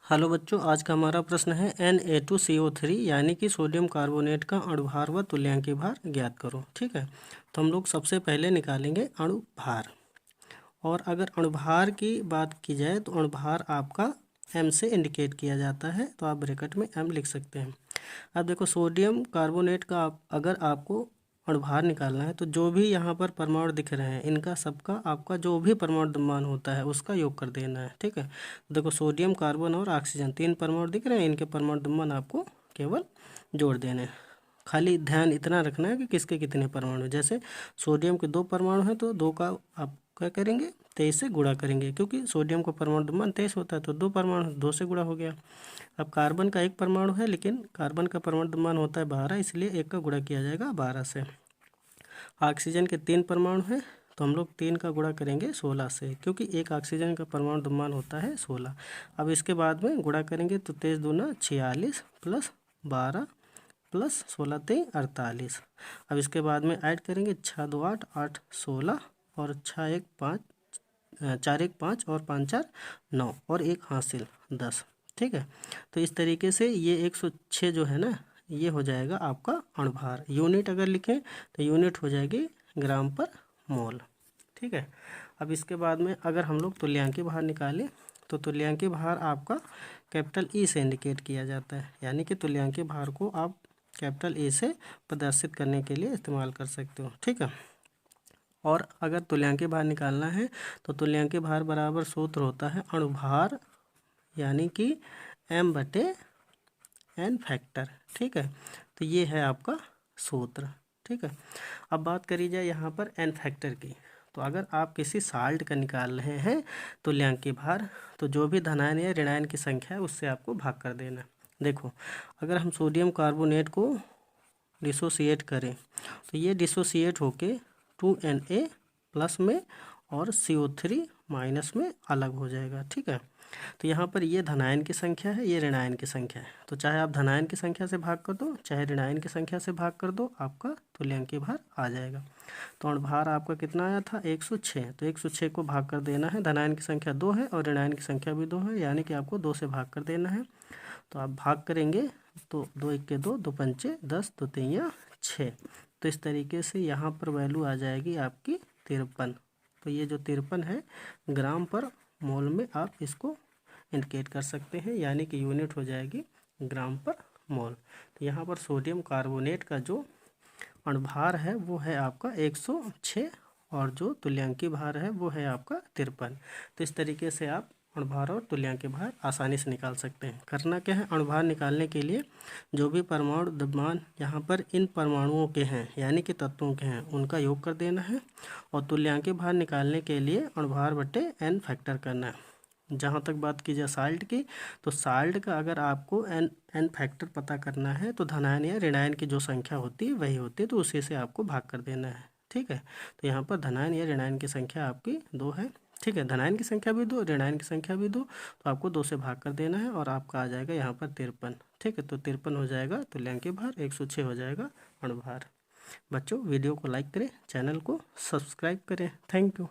Hello बच्चों, आज का हमारा प्रश्न है Na2CO3 यानी कि सोडियम कार्बोनेट का अणुभार व तुल्यांकीय भार ज्ञात करो। ठीक है, तो हम लोग सबसे पहले निकालेंगे अणुभार। और अगर अणुभार की बात की जाए तो अणुभार आपका m से इंडिकेट किया जाता है, तो आप ब्रैकेट में m लिख सकते हैं। अब देखो, सोडियम कार्बोनेट का अगर आपको अणुभार निकालना है तो जो भी यहाँ पर परमाणु दिख रहे हैं इनका सबका आपका जो भी परमाणु द्रव्यमान होता है उसका योग कर देना है। ठीक है, देखो सोडियम, कार्बन और ऑक्सीजन 3 परमाणु दिख रहे हैं, इनके परमाणु द्रव्यमान आपको केवल जोड़ देने हैं। खाली ध्यान इतना रखना है कि किसके कितने परमाणु हैं। जैसे सोडियम के 2 परमाणु हैं तो 2 का आप क्या करेंगे, 23 से गुणा करेंगे, क्योंकि सोडियम का परमाणु द्रव्यमान 23 होता है, तो 2 परमाणु 2 से गुणा हो गया। अब कार्बन का 1 परमाणु है, लेकिन कार्बन का परमाणु द्रव्यमान होता है 12, इसलिए 1 का गुणा किया जाएगा 12 से। ऑक्सीजन के 3 परमाणु हैं, तो हम लोग 3 का गुणा करेंगे 16 से, क्योंकि एक ऑक्सीजन का परमाणु द्रव्यमान होता है 16। अब इसके बाद में गुणा करेंगे तो 23 दूना 46 प्लस 12 प्लस 16 3 48। अब इसके बाद में ऐड करेंगे 6 2 8 8 16 और 6 1 5 4 1 5 और 5 4 9 और 1 हासिल 10। ठीक है, तो इस तरीके से ये 106 जो है ना, ये हो जाएगा आपका अणुभार। यूनिट अगर लिखें तो यूनिट हो जाएगी ग्राम पर मोल। ठीक है, अब इसके बाद में अगर हम लोग तुल्यांकीय भार निकालें तो तुल्यांकीय भार आपका कैपिटल ई से इंडिकेट किया जाता है, यानी कि तुल्यांकीय भार को आप कैपिटल ए से प्रदर्शित करने के लिए इस्तेमाल कर सकते हो। ठीक है, और अगर तुल्यांकीय भार निकालना है तो तुल्यांकीय भार बराबर सूत्र होता है अणुभार यानी कि m/n फैक्टर। ठीक है, तो ये है आपका सूत्र। ठीक है, अब बात करी जाए यहाँ पर n फैक्टर की, तो अगर आप किसी साल्ट का निकाल रहे हैं तुल्यांकीय भार, तो जो भी धनायन या ऋणायन की संख्या है उससे आपको भाग कर देना। देखो, अगर हम सोडियम कार्बोनेट को डिसोसिएट करें तो ये डिसोसिएट होके 2Na प्लस में और CO3 माइनस में अलग हो जाएगा। ठीक है, तो यहाँ पर ये धनायन की संख्या है, ये ऋणायन की संख्या है, तो चाहे आप धनायन की संख्या से भाग कर दो चाहे ऋणायन की संख्या से भाग कर दो, आपका तुल्यांकीय भार आ जाएगा। तो अणुभार आपका कितना आया था 106, तो 106 को भाग कर देना है। धनायन की संख्या 2 है और ऋणायन की संख्या भी 2 है, यानी कि आपको 2 से भाग कर देना है। तो आप भाग करेंगे तो 2 1 के 2, 2 पंचे 10, 2 3 6। तो इस तरीके से यहाँ पर वैल्यू आ जाएगी आपकी 53। तो ये जो 53 है ग्राम पर मोल में आप इसको इंडिकेट कर सकते हैं, यानी कि यूनिट हो जाएगी ग्राम पर मोल। तो यहाँ पर सोडियम कार्बोनेट का जो अणुभार है वो है आपका 106 और जो तुल्यांकीय भार है वो है आपका 53। तो इस तरीके से आप अणुभार और तुल्यांकीय भार आसानी से निकाल सकते हैं। करना क्या है, अणुभार निकालने के लिए जो भी परमाणु द्रव्यमान यहाँ पर इन परमाणुओं के हैं यानी कि तत्वों के हैं उनका योग कर देना है, और तुल्यांकीय भार निकालने के लिए अणुभार बटे n फैक्टर करना है। जहाँ तक बात की जाए साल्ट की, तो साल्ट का अगर आपको n फैक्टर पता करना है तो धनायन या ऋणायन की जो संख्या होती है वही होती है, तो उसी से आपको भाग कर देना है। ठीक है, तो यहाँ पर धनायन या ऋणायन की संख्या आपकी 2 है। ठीक है, धनायन की संख्या भी 2, ऋणायन की संख्या भी 2, तो आपको 2 से भाग कर देना है और आपका आ जाएगा यहाँ पर 53। ठीक है, तो 53 हो जाएगा तुल्यांकीय भार, 106 हो जाएगा अणुभार। बच्चों, वीडियो को लाइक करें, चैनल को सब्सक्राइब करें। Thank you.